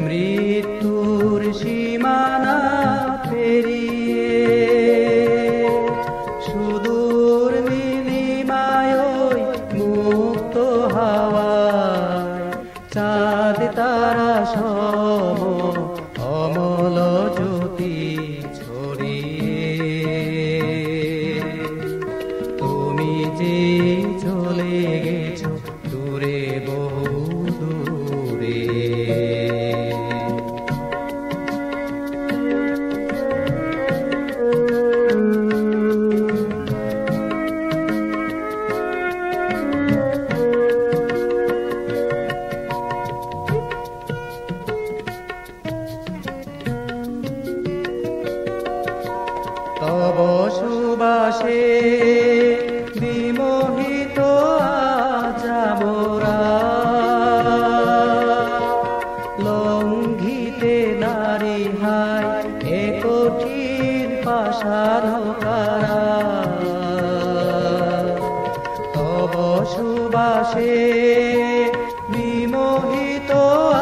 মৃত্যুর সীমানা পেরিয়ে সুদূর নীলিমায় মুক্ত হাওয়ায় চাঁদ তারা সম অমল জ্যোতি ছড়িয়ে তুমি যে চলে গেছো দূরে বহু দূরে। তব সুবাসে বিমোহিত আজ মোরা লঙ্ঘিতে নারী হায় এ কঠিন পাশার কারা। তব সুবাসে বিমোহিত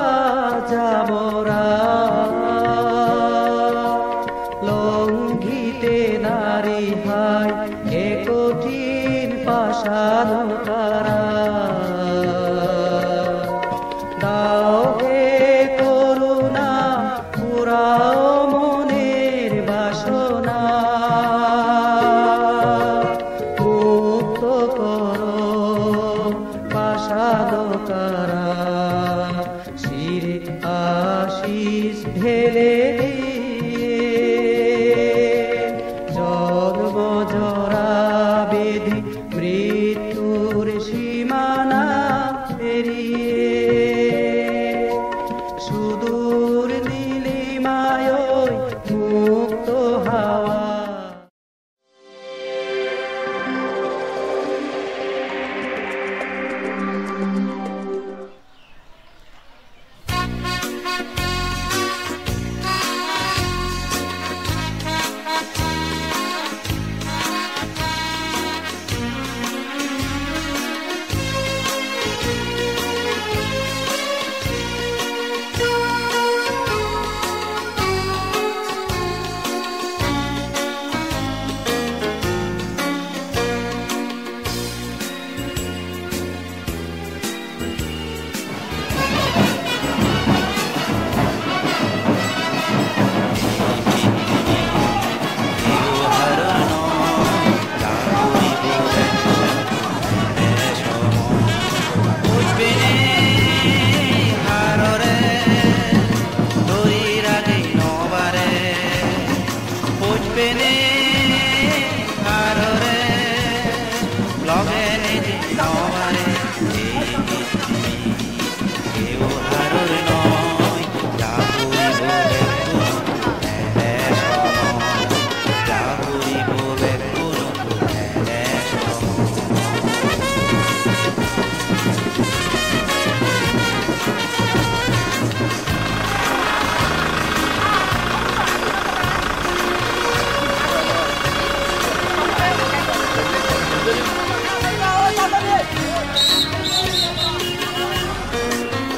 আজ মোরা লঙ্ঘিতে নারী হায় এ কঠিন পাশার কারা। দাও হে করুণা পুরাও মনের বাসনা মুক্ত করো পাশাদ কারা। শিরে আশিস ঢেলে জন্ম জরা বেধি মৃত্যুর সীমানা পেরিয়ে সুদূর নীলিমায় মুক্ত হাওয়া।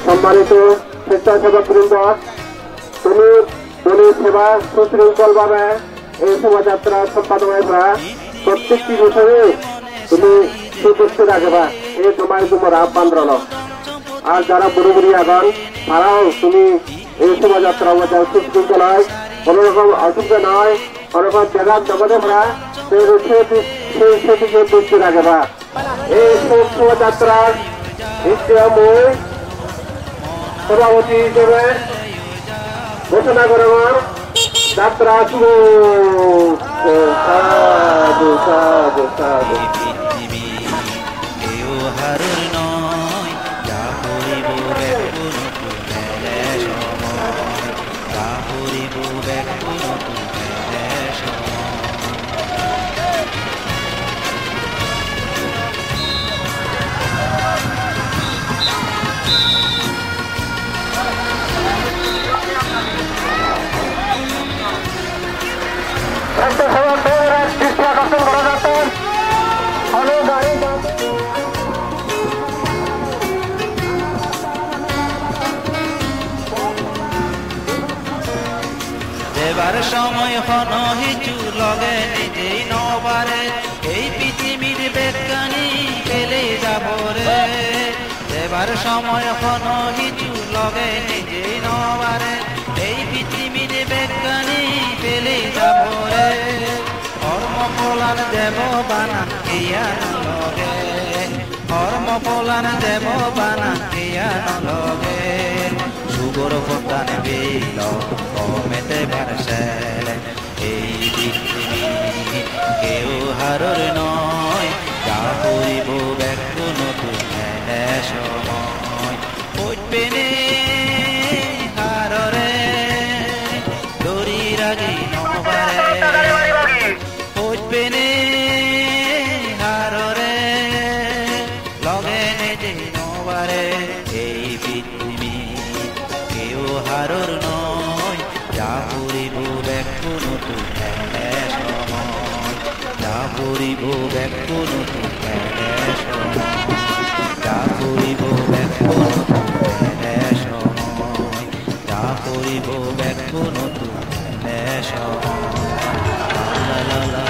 সম্মানিত স্বেচ্ছাসেবকবৃন্দ, তুমি দলীয় সেবা সুশৃঙ্খলভাবে এই শোভাযাত্রা সম্পাদনায় প্রত্যেকটি বিষয়ে তুমি সুদৃষ্টি রাখবা, এই তোমার তোমার আহ্বান রল। আর যারা বুড়ো বুড়ি আগন তারাও তুমি এই শোভাযাত্রা মধ্যে সুশৃঙ্খল হয়, কোনো রকম অসুবিধা নয়, কোনো রকম জায়গার জমাতে ভরা সেই সেটিকে দৃষ্টি রাখবা। এই শোভাযাত্রার মই সভাপতি হিসেবে ঘোষণা করবার যাত্রা শুরু। সাধু সাধু সাধু এবার সময় হন হিচু লগে নিজেই নবারে এই পৃথিবীর বেকানি ফেলে যাব রে এবার সময় হন হিচু লগে নিজেই নবারে এই পৃথিবীর বেকানি ফেলে যাব রে কর্ম ফলান দেব বানা কিয়ান লগে কর্ম ফলান দেব বানা কিয়ান লগে সুগর ফতান বেল কমেতে বারসেল এই পৃথিবী কেউ হারর নয় যা করিব ব্যাকুল নতুন সময় উঠবে নে হাররে দড়ি রাগি নবারে উঠবে নে হাররে লগে নেজে নবারে এই পৃথিবী কেউ হারর নয় যা করিব ব্যাকুল নতুন সময় যা করিব ব্যাকুল নতুন সময় যা করিব ব্যাকুল সময় যা করিব ব্যাকুল সময় লা লা লা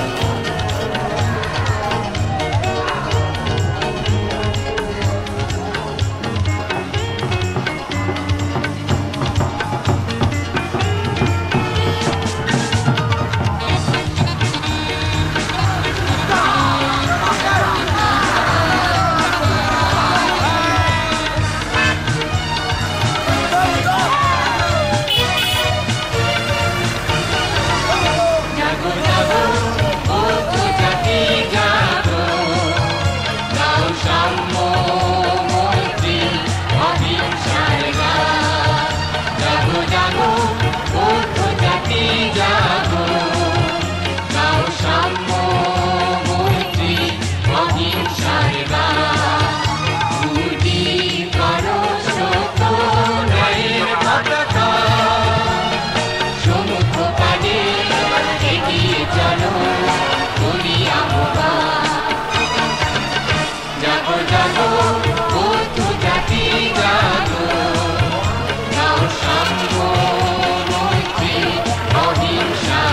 অহিংসা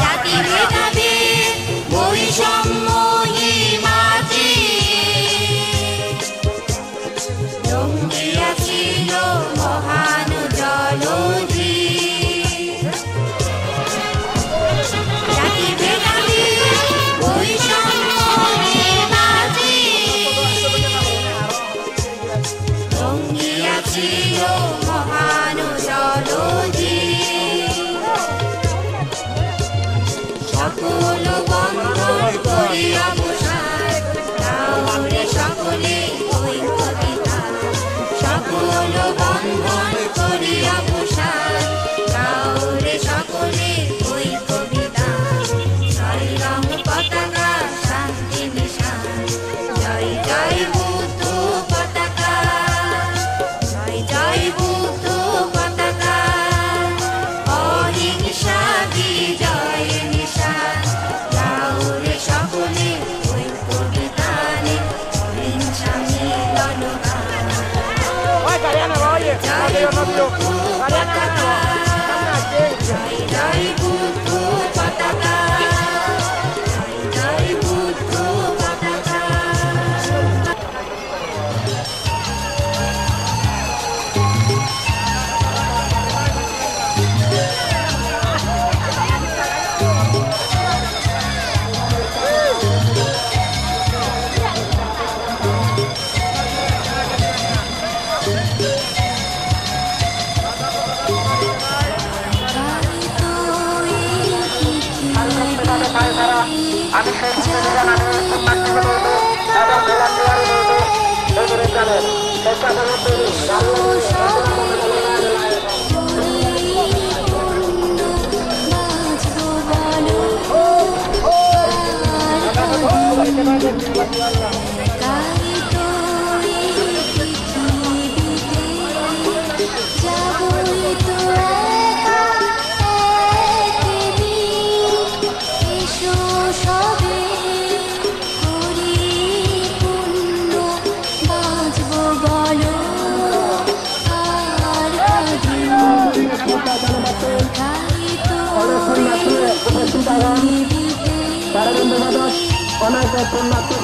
জাতি ভেদাভেদ বৈষম্যহীন মাঝে রঙ্গিয়াছিল মহান জলধি। জাতি ভেদাভেদ বৈষম্যহীন মাঝে রঙ্গিয়াছিল মহান জলধি। সকল বন্ধন করিয়া বসায় তাহলে সকলে ওই কবিতা। সকল বন্ধন করিয়া বসায় তাহলে সকলে ওই কবিতা। জয় রং পতাকা শান্তি নিশান, জয় জয় বুদ্ধ পতাকা, জয় জয় বুদ্ধ পতাকা। অহিংসা বিজয় নিশান, গাওরে সকলে ঐক্য বিধানে অহিংসা মিলন গান। জয় বুদ্ধ পতাকা, জয় জয় বুদ্ধ পতাকা, জয় জয় বুদ্ধ পতাকা। আমি সেই জানানি সম্মানিত এবং ভলান্টিয়ার চেষ্টা para bendemados অনেক পুণ্যার্থী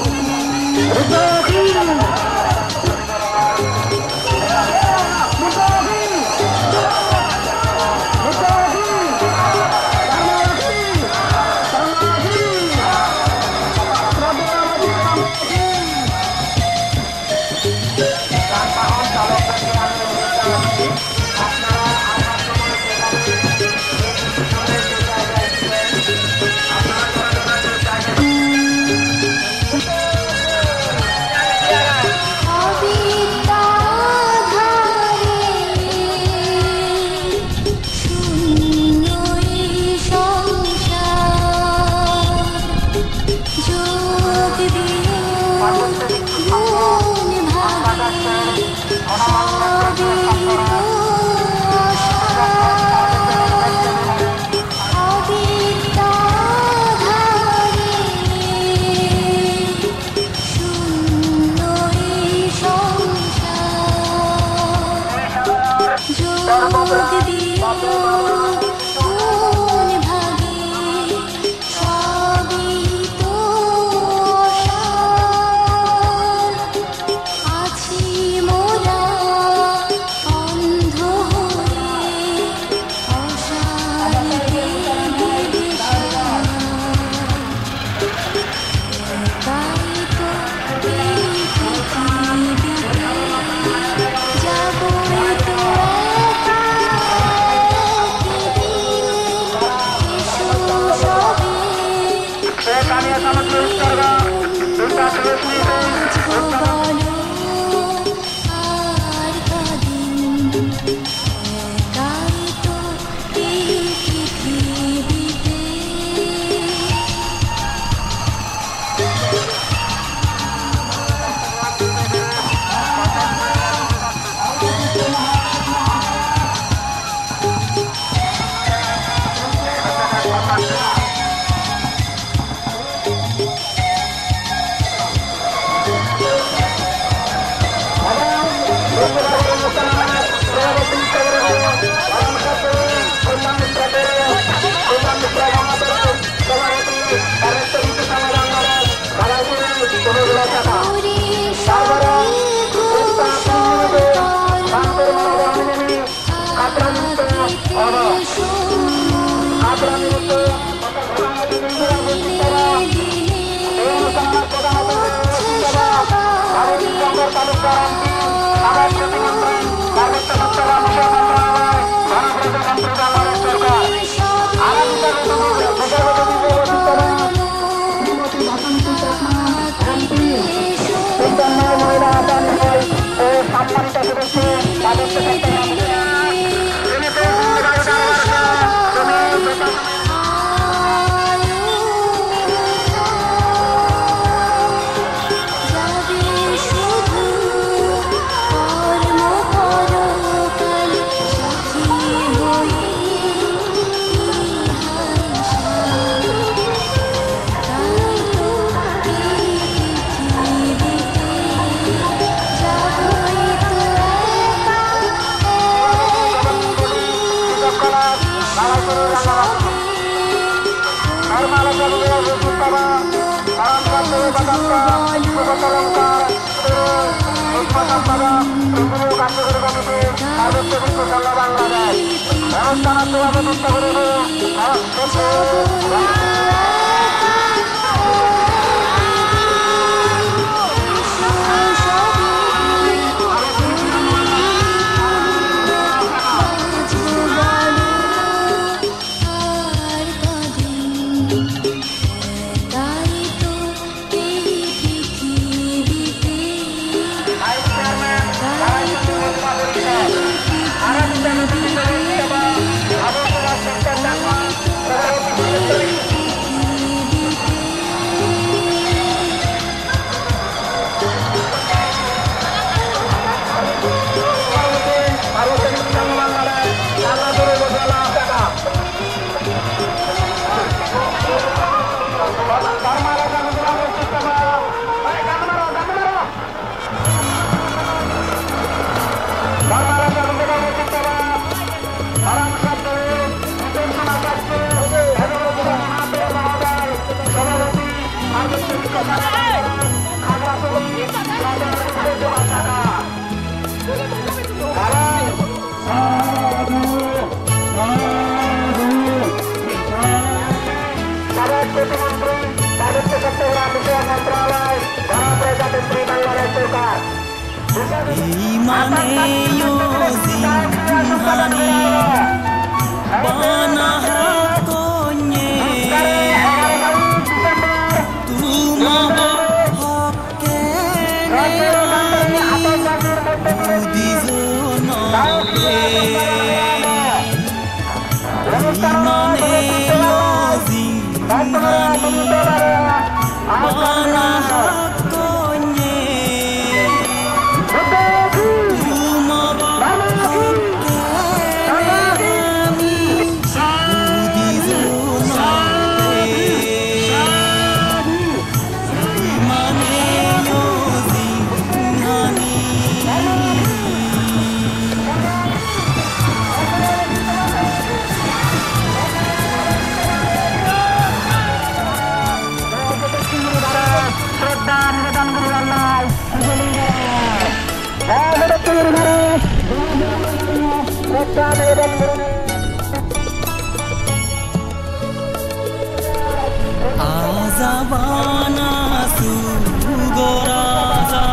আজাবানা সুগরাজা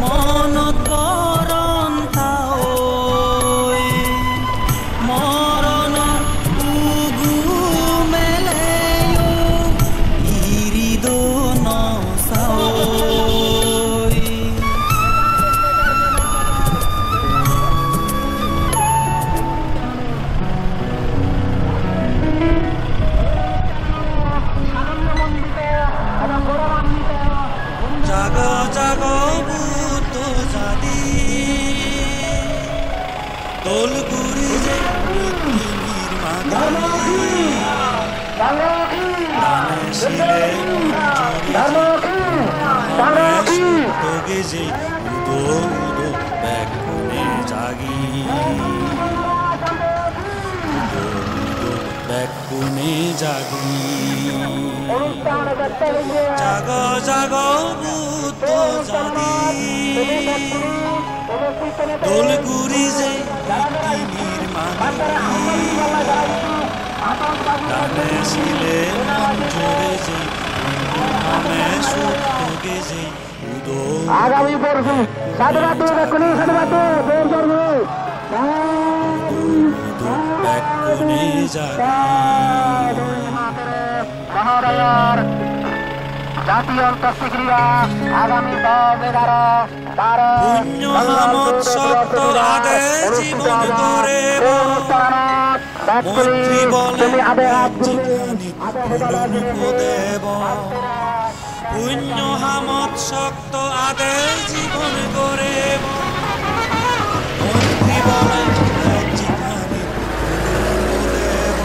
মনত কৰণ থাঐ মৰণ উগু মেলেও ইৰিদ নচাঐ জাগো জাগো বুদ্ধ জাতি দোলপুরি যে পৃথিবীর মাঝি গানে শিলে তোগে যে উদো উদো ব্যাকুনে জাগি উদো উদো ব্যাকুনে জাগি জাগো জাগো বুদ্ধ জাতি দোলগুড়ি যে পৃথিবীর মাঝি গানে শিলে মঞ্জরে যে নামে সুখে যে উদো আগামী পরশু সাধুরাতে বেকুনি সাধুরাতে জোর জোর উদো ব্যাকুনে জাগি মহোদয়ার জাতীয় অন্তঃক্রিয়া আগামী 10-11 পুণ্য হামত শক্ত আদে জীবন করে মৈত্রী বলে দেব পুণ্য হামত শক্ত আদে জীবন করে মৈত্রী বলে দেব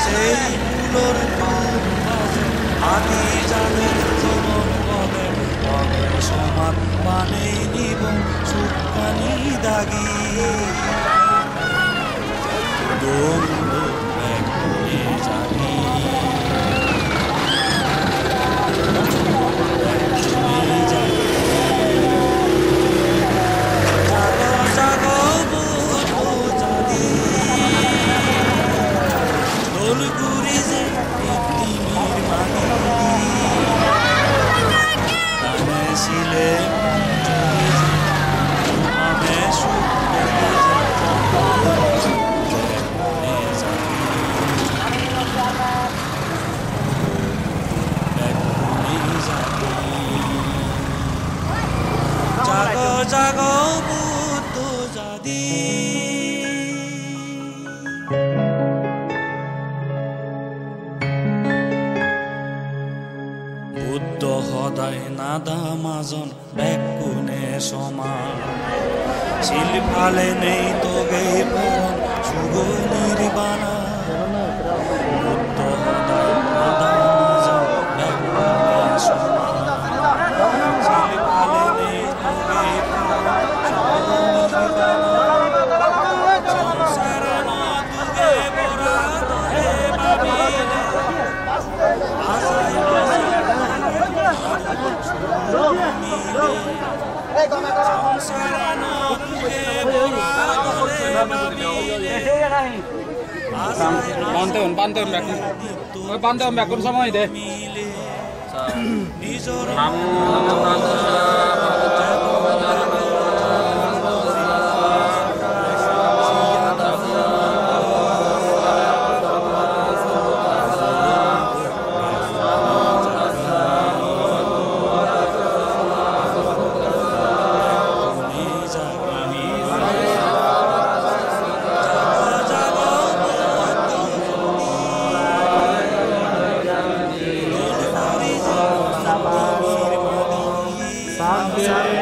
সেই ফুলর আদি যাদের জীবন পদে পদে সমান মানে নিব সুখানি দাগি দোল ব্যাকুনে জাগি ব্যাকুনে জাগি জাগো জাগো বুদ্ধ জাতি দোলগুড়ি যে পৃথিবীর মাঝি গানে শিলে আমি সুখে জাগো জাগো বুদ্ধ জাতি বুদ্ধ সদায় নাদা মাজন বেকুনে সমান শিলফালে নেই তোগে পরন সুগনির বানা বুদ্ধ সদায় নাদা মাজন বেকুনে সমান শিলফালে নেই তোগে পরন সুগনির বানা সংসারে ন তুগে বরা তোরে ভাবিলে আশায় Pantun Bakun sama ide. Yeah.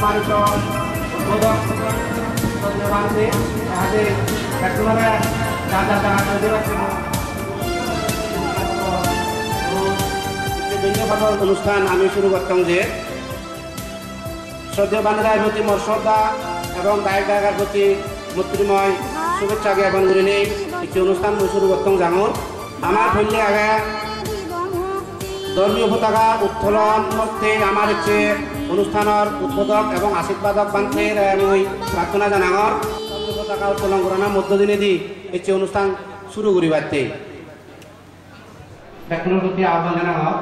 সম্মানিত উদ্বোধক ধন্যবাদে আগে একজনের যা যা জানা বিভিন্ন অনুষ্ঠান আমি শুরু করতাম যে শ্রদ্ধেয় বান্ধবের প্রতি মোর শ্রদ্ধা এবং গায়ক গায়িকার প্রতি মৈত্রীময় শুভেচ্ছা জ্ঞাপন করে নেই একটি অনুষ্ঠান শুরু করতাম যেমন আমার হইলে আগে ধর্মীয় পতাকা উত্তোলন করতে আমার হচ্ছে অনুষ্ঠানের উদ্বোধক এবং আশীর্বাদক বান্ধবের আমি প্রার্থনা জানাঙর ধর্মীয় পতাকা উত্তোলন করানোর মধ্য দিনে দি হচ্ছে অনুষ্ঠান শুরু করি বাড়তে ব্যাকুলের প্রতি আহ্বান জানাঙর।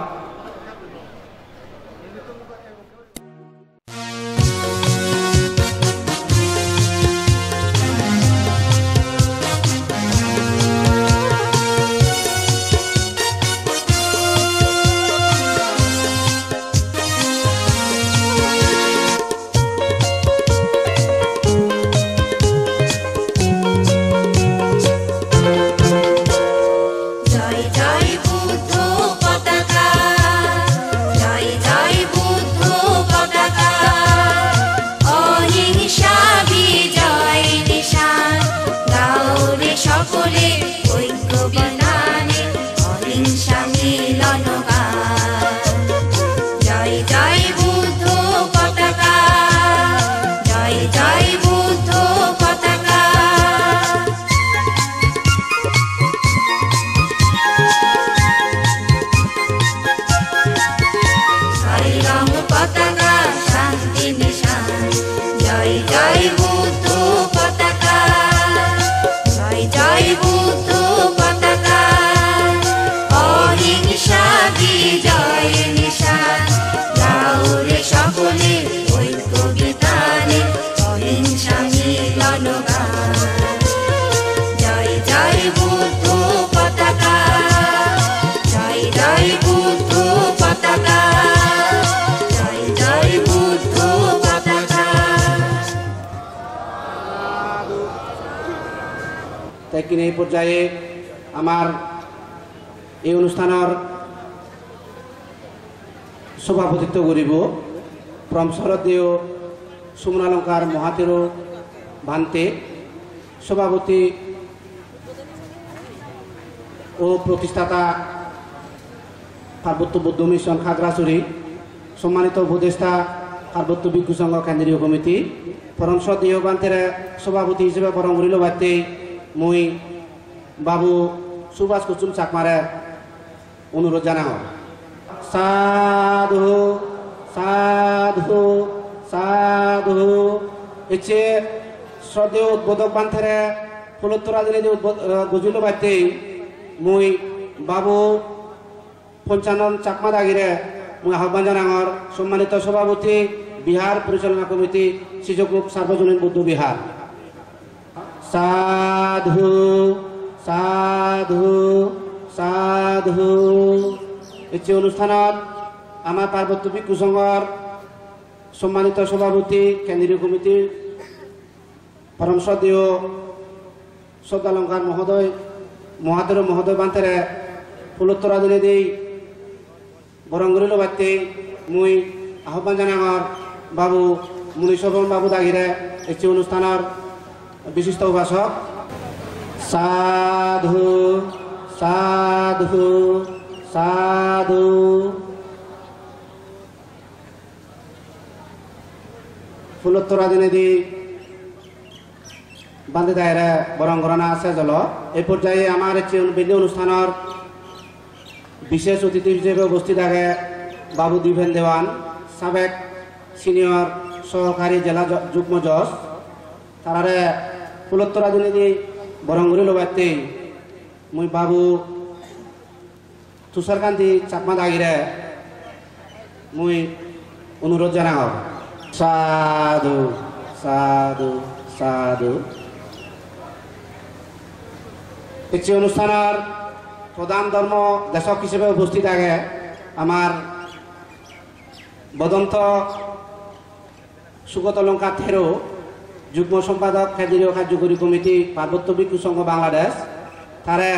জয় জয় বুদ্ধ পতাকা, জয় জয় বুদ্ধ পতাকা, অহিংসা বিজয় নিশান, গাও রে সকলে ঐক্য বিধানে অহিংসা মিলন গান। জয় জয় বুদ্ধ পতাকা, জয় জয় বুদ্ধ পতাকা। জয় রং পতাকা শান্তি নিশান, জয় জয় বুদ্ধ পতাকা, জয় জয় বুদ্ধ পতাকা, অহিংসা বিজয় নিশান, গাও রে সকলে ঐক্য বিধানে অহিংসা মিলন গান। জয় জয় বুদ্ধ পতাকা, জয় জয় বুদ্ধ পতাকা, জয় জয় বুদ্ধ পতাকা। তাই কিনে এই পর্যায়ে আমার এই অনুষ্ঠানের সভাপতিত্ব করিব প্রম শরদীয় সুমনালঙ্কার মহাতের ভান্তে সভাপতি ও প্রতিষ্ঠাতা পার্বত্য বৌদ্ধ মিশন খাগড়াছড়ি, সম্মানিত উপদেষ্টা পার্বত্য ভিক্ষু সংঘ কেন্দ্রীয় কমিটি পরম শ্রদ্ধেয় বান্তের সভাপতি হিসেবে বরং রইল বাড়তে মই বাবু সুভাষ কুসুম চাকমারে অনুরোধ জানাও। সাধু সাধু সাধু হচ্ছে শ্রদ্ধেয় উদ্বোধক বান্থের ফুলোত্তরা দিনে গজিল বাড়তে মই বাবু পঞ্চানন চাকমা দাগিরে মই আহ্বান জানাঙর সম্মানিত সভাপতি বিহার পরিচালনা কমিটি শ্রীযোগমুখ সার্বজনীন বৌদ্ধ বিহার। সাধু সাধু সাধু এই অনুষ্ঠানত আমার পার্বত্য ভিক্ষু সংঘর সম্মানিত সভাপতি কেন্দ্রীয় কমিটির পরম শ্রদ্ধেয় শ্রদ্ধালঙ্কার মহোদয় মহাতের বান্তেরে ফুলোত্তরা দিনে দিই বরঙ্গরিল বাড়তে মুই আহ্বান জানাঙর বাবু মুনিশোভন বাবু দাগিরে এই অনুষ্ঠানের বিশিষ্ট উপাসক। সাধু সাধু সাধু ফুলোত্তরা দিনে দি বান্ধে দায়েরা বরঙ্গরণা আছে জল। এই পর্যায়ে আমার বেদি অনুষ্ঠানের বিশেষ অতিথি হিসেবে উপস্থিত থাকে বাবু দিভেন দেওয়ান, সাবেক সিনিয়র সহকারী জেলা যুগ্ম জজ, তারারে ফুলোত্তরা দিনে দি বরঙ্গরি লোবাতে মুই বাবু তুষারকান্তি চাকমা দাগিরে মুই অনুরোধ জানাও। সাধু সাধু সাধু এই অনুষ্ঠানের প্রধান ধর্ম দেশক হিসেবে উপস্থিত থাকে আমার বদন্ত সুগত অলঙ্কার থেরো যুগ্ম সম্পাদক কেন্দ্রীয় কার্যকরী কমিটি পার্বত্য ভিক্ষু সংঘ বাংলাদেশ, তারা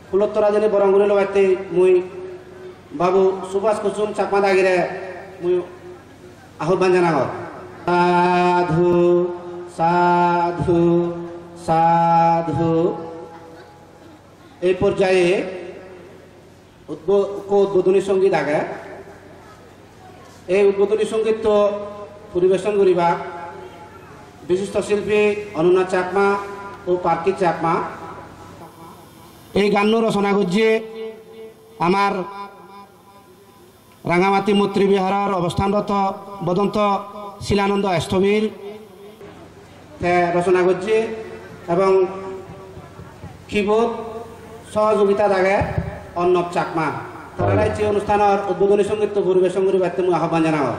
ফুলোত্তরা দিনে বরঙ্গরি লোবাইতে মুই বাবু সুভাষ কুসুম চাকমা দাগিরে মুই আহ্বান জানাও। সাধু সাধু সাধু। এই পর্যায়ে উদ্বোধনী সঙ্গীত আগে এই উদ্বোধনী সঙ্গীত পরিবেশন করিবা বিশিষ্ট শিল্পী অনুনা চাকমা ও পার্কি চাকমা। এই গান রচনা করছে আমার রাঙামাটি মৈত্রী বিহারের অবস্থানরত বদন্ত শিলানন্দ স্থবির রচনা করছে এবং কিবোর্ড সহযোগিতা থাকে অর্ণব চাকমা। তারা যে অনুষ্ঠানের উদ্বোধনী সঙ্গীত পরিবেশন করিবার আহ্বান জানাও।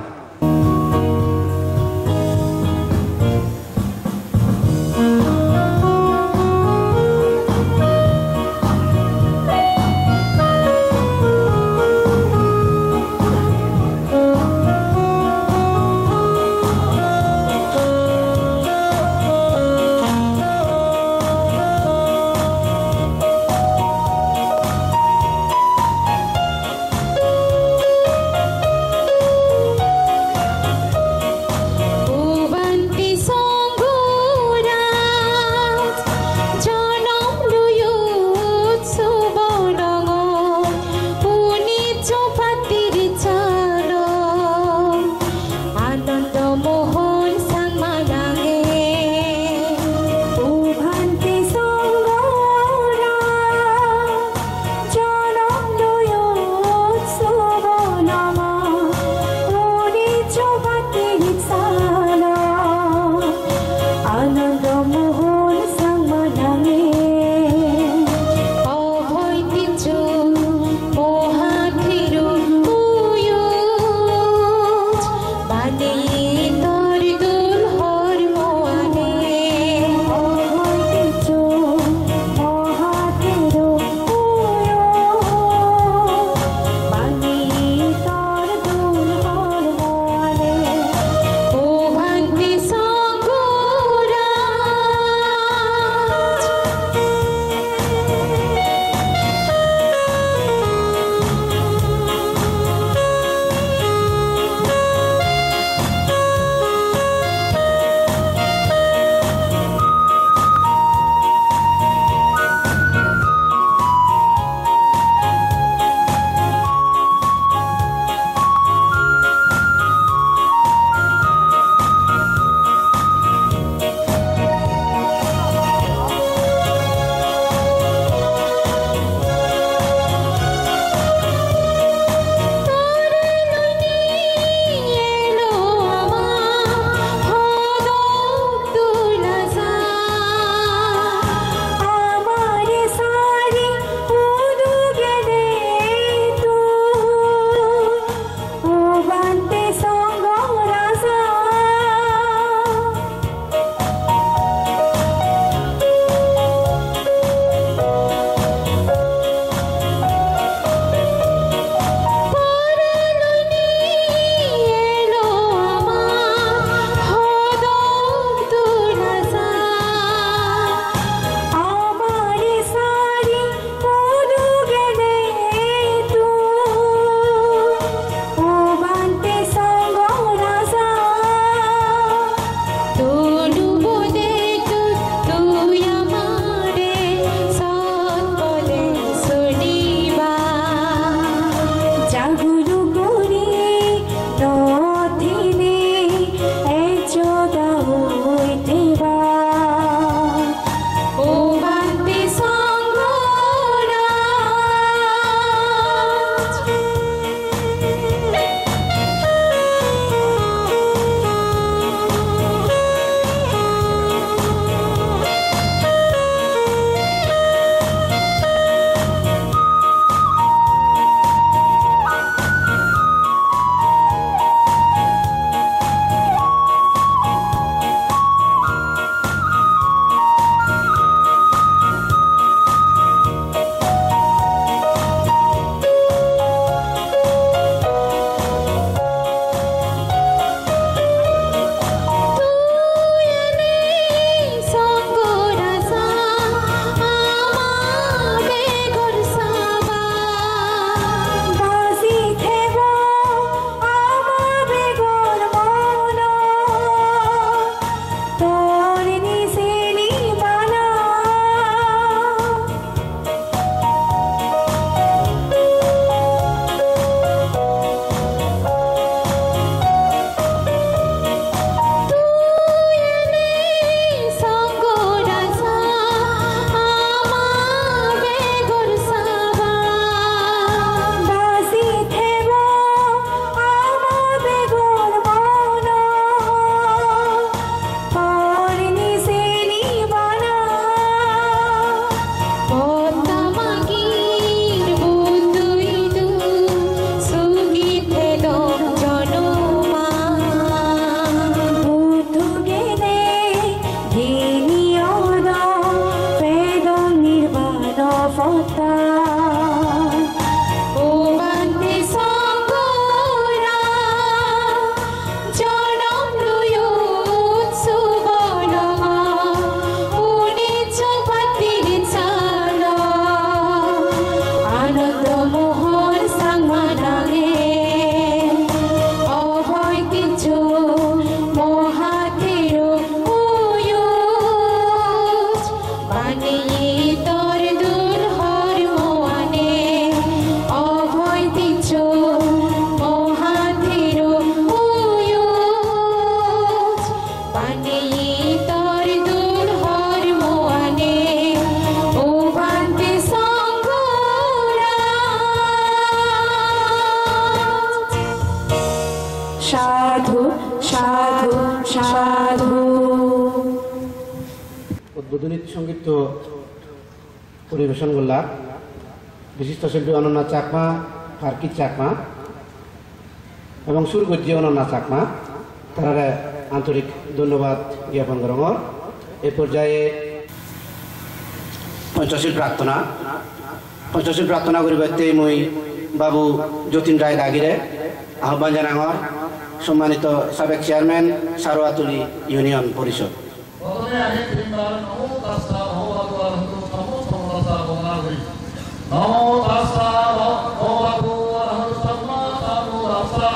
সাধু সাধু। উদ্বোধনী সঙ্গীত পরিবেশন করলাম বিশিষ্ট শিল্পী অনন্যা চাকমা, ফারকিত চাকমা এবং সুরগজ্জি অনন্যা চাকমা, তারা আন্তরিক ধন্যবাদ জ্ঞাপন করম। এ পর্যায়ে পঞ্চশীল প্রার্থনা করিবাতে মই বাবু যতীন রায় দাগিরে আহ্বান জানাঙর সম্মানিত সাবেক চেয়ারম্যান সারোয়াতুলি ইউনিয়ন পরিষদ। नमो तस्सा भगवतो वरहतो सम्मा सम्बुद्धस्सा।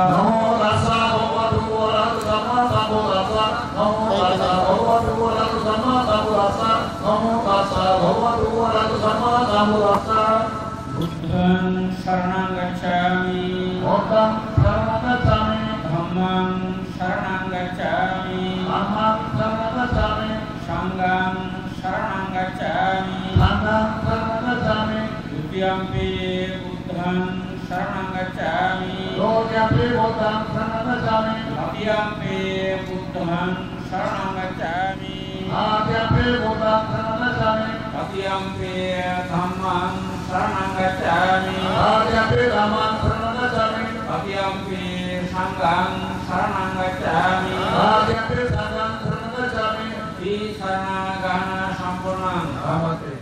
नमो तस्सा भगवतो वरहतो सम्मा सम्बुद्धस्सा। नमो तस्सा भगवतो वरहतो सम्मा सम्बुद्धस्सा। नमो तस्सा भगवतो वरहतो सम्मा सम्बुद्धस्सा। बुद्धं शरणं गच्छामि। बुद्धं शरणं गच्छामि। धम्मं शरणं गच्छामि। धम्मं शरणं गच्छामि। संघं शरणं गच्छामि। संघं शरणं गच्छामि। द्वितीयंपि बुद्धं शरणं गच्छामि। द्वितीयंपि बुद्धं शरणं गच्छामि। तृतीयंपि बुद्धं शरणं गच्छामि। तृतीयंपि बुद्धं शरणं गच्छामि। तृतीयंपि धम्मं शरणं गच्छामि। तृतीयंपि धम्मं शरणं गच्छामि। तृतीयंपि संघं शरणं गच्छामि। तृतीयंपि संघं शरणं गच्छामि। शरणागमन सम्पूर्णं भवति।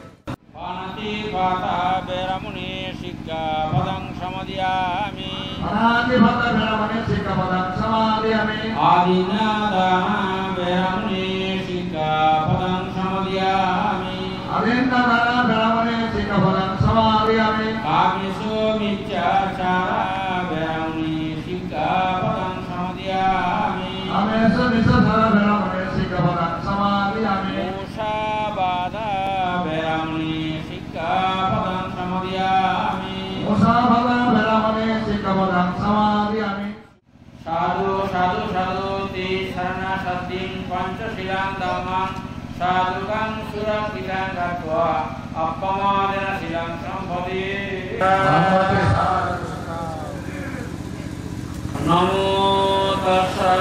पाता बेरमुनि शिक्षापदं समादयामि। पाता बेरमुनि शिक्षापदं समादयामि। आदिनादाना बेरमुनि शिक्षापदं समादयामि। आदिनादाना बेरमुनि शिक्षापदं समादयामि। कामेषु मिथ्याचारा बेरमुनि शिक्षापदं समादयामि। कामेषु मिथ्याचारा बेरमुनि शिक्षापदं समादयामि। मुसावादा बेरमुनि शिक्षापदं समादयामि। मुसावादा बेरमुनि शिक्षापदं समादयामि। साधु साधु साधु ते शरणा सद्दिं पंचशीलां धम्मां साधुकां सुरक्षितां गत्वा अपमानेन शीलं सम्पदि। नमो तस्सा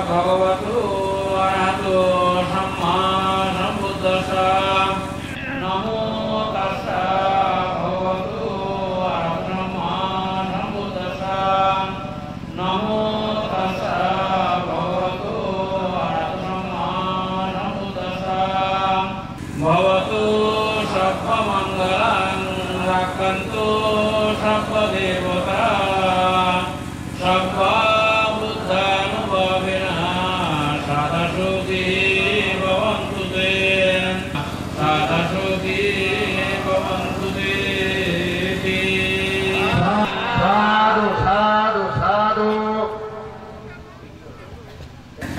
भगवतो वरहतो सम्मा सम्बुद्धस्सा। नमो तस्सा भगवतो वरहतो सम्मा सम्बुद्धस्सा। नमो तस्सा भगवतो वरहतो सम्मा सम्बुद्धस्सा। भवतु सर्वमङ्गलं रक्षन्तु सर्वदेवता सर्वबुद्धानुभावेन सदा सुखी भवन्तु ते। सदा सुखी भवन्तु ते। साधु साधु साधु।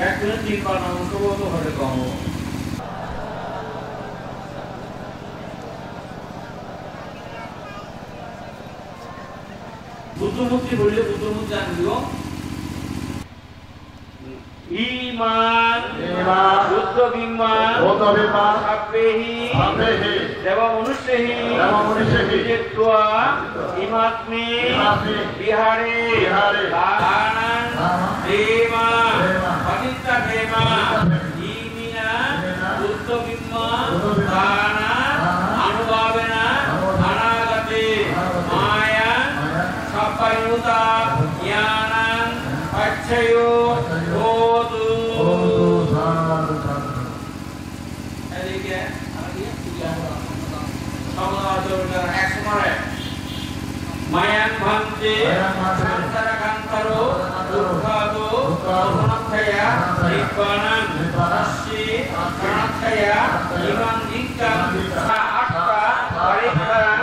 একজন জীবন অন্তর্গত হয়ে কম বুদ্ধমূর্তি বললে বুদ্ধমূর্তি আনবিও ইমান বুদ্ধ বিমান সাপ্পেহি দেব মনুষ্যেহি বিজেত্বা ইমাত্মে বিহারে দানাং দেমা পতিত্তা দেমা ইমিনা বুদ্ধ বিমান দানা অনুভাবেনা অনাগতে মায়া সাপ্পায়ুতা জ্ঞানাং আচ্ছায়ো হোতু এদিকে সমাজের একসময় মায়ান ভান্তে সংসারা কান্তারো দুঃখাদো অনাথয়া নিব্বানাং রাশি অনাথয়া ইমান দিক্কাং আটটা পরিত্রাণ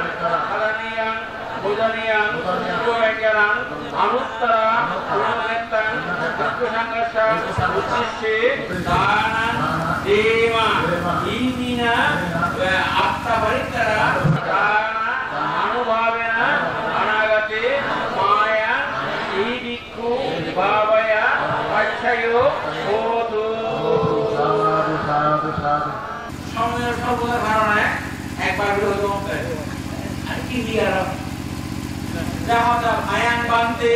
আদানিয়াং বুদানিয়াং সুয়াজ্ঞানাং অনুত্তরা গুণমেত্তাং দুঃখসংঘর্ষাং উচ্ছিষ্যে দানাং দেমা ইমিনা আটটা পরিত্রা দানা অনুভাবেনা অনাগতে মায়া এই ভিক্ষু ভাবয়া আচ্ছায়ো হোতু সময়ের সর্বদা কারণে একবার বিরোধ আর কি দিয়া যাহাদা মায়াং বান্তে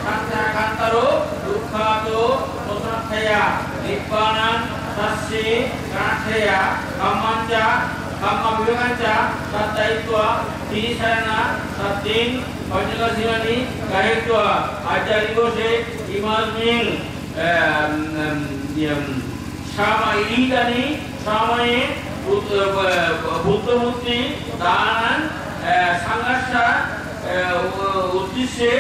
সংসারা কান্তারো দুঃখাদো প্রসন্নথয়া নিব্বানাং তস্যে গণাথয়া কাম্মাঞ্চা কাম্মা বিবেকাঞ্চা তদ্দায়িত্বা তিরিশায়না তদ্দিন পঞ্চদশীমানি গায়িত্বা আচার্য দিবসে ইমাস্মিং ইদানি সময়ে বুদ্ধমূর্তি দানান সংঘর্ষা উদ্দেশ্যে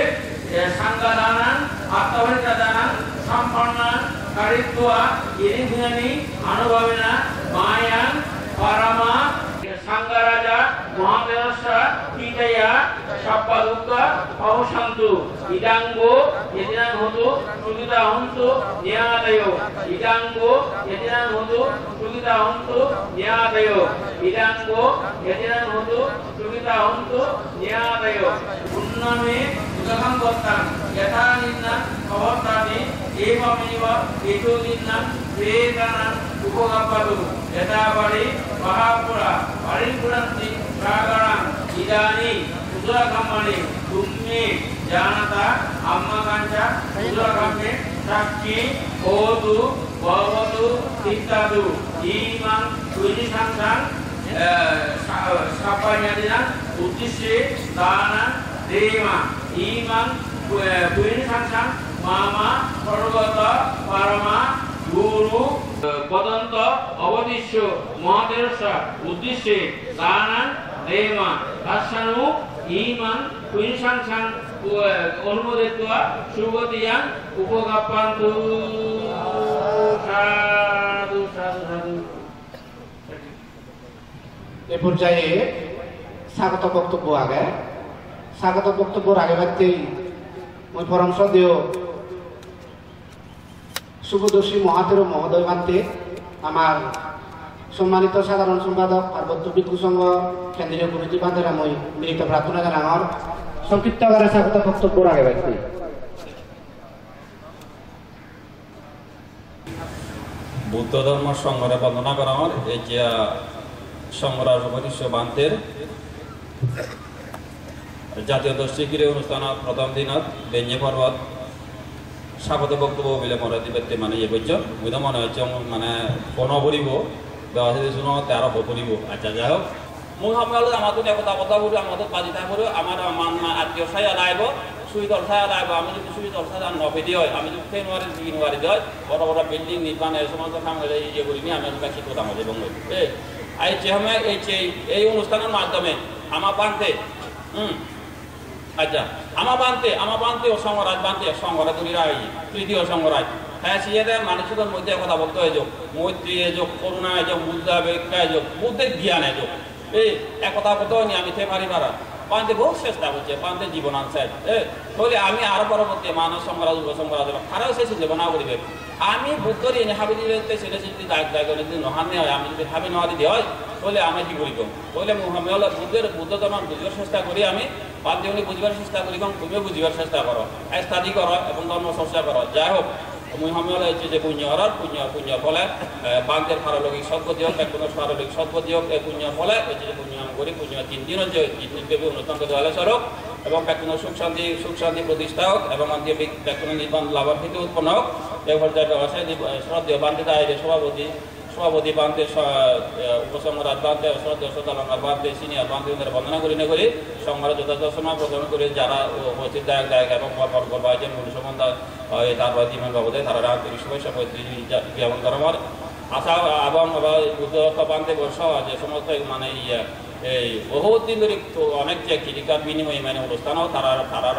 সংঘদানান আত্মহত্যা দানান সম্পন্নান কারিত্বা ইরিভিনানি অনুভবেনা মায়াং পারামা সংঘরাজা মহাদেবস্যা পিতায়া সব্বা দুঃখ অবশান্তু ইদাঙ্গো এদিনাং হতু সুবিধা হন্তু ন্যায়াদয় ইদাঙ্গো এদিনাং হতু সুবিধা হন্তু ন্যায়াদয় ইদাঙ্গো এদিনাং হতু সুবিধা হন্তু ন্যায়াদয় উন্নমে সুখং গত্তাং যথা নিন্নাং অবস্থানি এবমেব এতদিন্নাং বেদানাং উপগপ্পাতু যথা বাড়ি মহাপুরা পরিপুরন্তি সাগরাং ইদানি উদরাকাম্মানি তুম্মে জানাতা আম্মাকাঞ্চা উদরাকাম্মে সাক্ষী হোতু ভবতু ইত্যাদু ইমাং সুজিসাংসাং সাপায়াদিনা উদ্দেশ্যে দানা দেমা ইমাং পুরিসাংসাং মামা সর্বত পরমা গুরু পদন্ত অবদিশ্য মহাদেবস্যা উদ্দেশ্যে দানাং দেমা তাসানু ইমাং পুরিসাংসাং অনুমোদিত্বা সুগতিয়াং উপগাপ্পান্তু সাধু সাধু সাধু। এ পর্যায়ে স্বাগত বক্তব্য আগে স্বাগত বক্তব্যের আগে বাড়তেই মই পরম শ্রদ্ধেয় শুভদর্শী মহাতের মহোদয় মানতে আমার সম্মানিত সাধারণ সম্পাদক পার্বত্য ভিক্ষু সংঘ কেন্দ্রীয় কমিটি বান্ধবরা মই মিলিত প্রার্থনা জানানোর সংক্ষিপ্ত আকারে স্বাগত বক্তব্যের আগে বাড়তে বুদ্ধ ধর্ম সংঘরে বন্দনা করা আমার এই যে সংগ্রাম সদস্য বান্তের জাতীয় দর্শিকিরে অনুষ্ঠান প্রথম দিনত বেঞ্জে পর্বত স্বাগত বক্তব্য বলে মনে দিবে মানে ইয়ে করছ বুঝতে মনে হচ্ছে মানে কোনো করিব শুনো তেরো করিব আচ্ছা যাই হোক মোৰ সময়ত আমাদের কথা কথা বলি আমাদের পাজিতা করে আমার আত্মীয় চাই আদায়ব সুই দলসাই আদায়ব আমি যদি সুই দলসাই নবেদি হয় আমি যদি ফেব্রুয়ারি জানুয়ারি হয় বড় বড় বিল্ডিং নির্মাণ এই সমস্ত কাম ইয়ে করিনি আমি বেশি কথা বলি এবং এই যে এই অনুষ্ঠানের মাধ্যমে আমার বানতে আচ্ছা আমার বানতে ও সংগরাজ বানতে সংগরাজ তৃতীয় সংগরাজ হ্যাঁ সিয়েদের মানুষের মধ্যে কথা বলতে হয় যোগ মৈত্রী যোগ করুণা যোগ বুদ্ধা ব্যাখ্যা যোগ বুদ্ধের জ্ঞান যোগ এই একথা বলতে হয়নি আমি সে পারি পারা পান্তে বহু চেষ্টা করছে পান্তে জীবন আনছে তাহলে আমি আরো পরবর্তী মানব সংগরাজ যুব সংগরাজ আরও সে চিন্তা না করিবে আমি বুদ্ধর এনে হাবি দিলে ছেলে যদি দায়িত্ব যদি নহানি হয় আমি যদি হাবি নহাদি দিয়ে হয় তাহলে আমি কি করিব তাহলে আমি হলো বুদ্ধ ধর্ম বুঝবার চেষ্টা করি আমি পান্তে উনি বুঝবার চেষ্টা করি এবং তুমিও বুঝবার চেষ্টা করো স্টাডি করো এবং ধর্ম চর্চা করো যাই হোক মই সময় হচ্ছে যে পুণ্য ফলে বান্তের পারলৌকিক সদ্গতি হোক কোনো পারলৌকিক সদ্গতি হোক এই পুণ্য ফলে হচ্ছে যে পুণ্য আমি করি পুণ্য 3 দিন হচ্ছে 3 দিনব্যাপী অনুষ্ঠান দেওয়ালে স্বরূপ এবং কোনো সুখ শান্তি প্রতিষ্ঠা হোক এবং কোনো নির্মাণ লাভান্বিত উৎপন্ন হোক এই পর্যায়ে ব্যবসায় শ্রদ্ধেয় বান্তিতা সভাপতি সভাপতি বান্তে উপসংঘ রাজবান্তে শ্রদ্ধালঙ্কার বান্তে সিনিয়র বান্তে বন্দনা করি সংঘার যথাযথ সময় প্রদান করে যারা উপস্থিত দায়ক এবং ভাইজন মনুষ্যমন্দা তারপর জীবন বাবদে তারা আন্তরিক শুভেচ্ছা জ্ঞাপন করার আশা এবং বান্তে সহ যে সমস্ত মানে এই বহুত দিন ধরে অনেক যে কৃতিকার বিনিময় মানে অনুষ্ঠানও তারা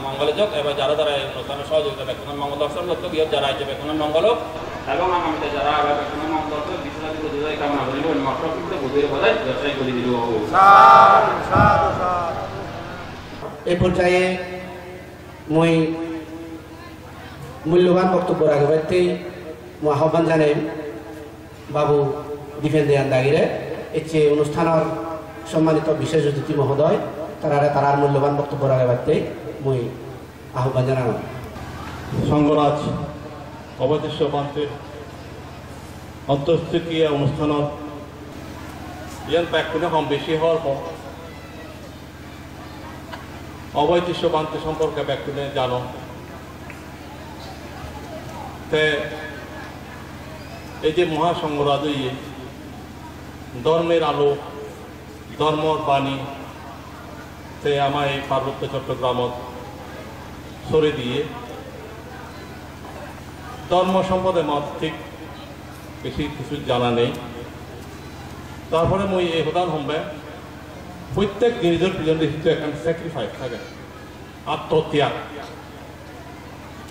মঙ্গলে যোগ এবং যারা যারা এই অনুষ্ঠানের সহযোগিতা বেতনের মঙ্গল দর্শন করতে গিয়ে যারা আছে বেতনের মঙ্গল এবং আগামীতে যারা বেতনের মঙ্গল দর্শন বিশ্বনাথী বুঝে কামনা করিব মাত্র বুঝিয়ে বোঝায় ব্যবসায়ী করে দিব। এই পর্যায়ে মই মূল্যবান বক্তব্য রাখবে আহ্বান জানাই বাবু দীপেন দেয়ান দাগিরে এচ্ছে অনুষ্ঠানের সম্মানিত বিশেষ অতিথি মহোদয় তারার মূল্যবান বক্তব্য রাখবে মই আহ্বান জানাব। সংঘরাজ অবৈতস্য পান্তের অন্তঃস্থিতীয় অনুষ্ঠানত ইয়ান ব্যাকুণে কম বেশি হওয়ার পর অবৈতস্য পান্তে সম্পর্কে ব্যাকুণে জানো তে এই যে মহাসংঘরাজ ধর্মের আলো ধর্মর বাণী তে আমার এই পার্বত্য চট্টগ্রামত সরে দিয়ে ধর্ম সম্পদে মত ঠিক বেশি কিছু জানা নেই। তারপরে মই এই প্রধান সম্ভে প্রত্যেক জিনিসের পিছনে কিন্তু এখন স্যাক্রিফাইস থাকে আত্মত্যাগ।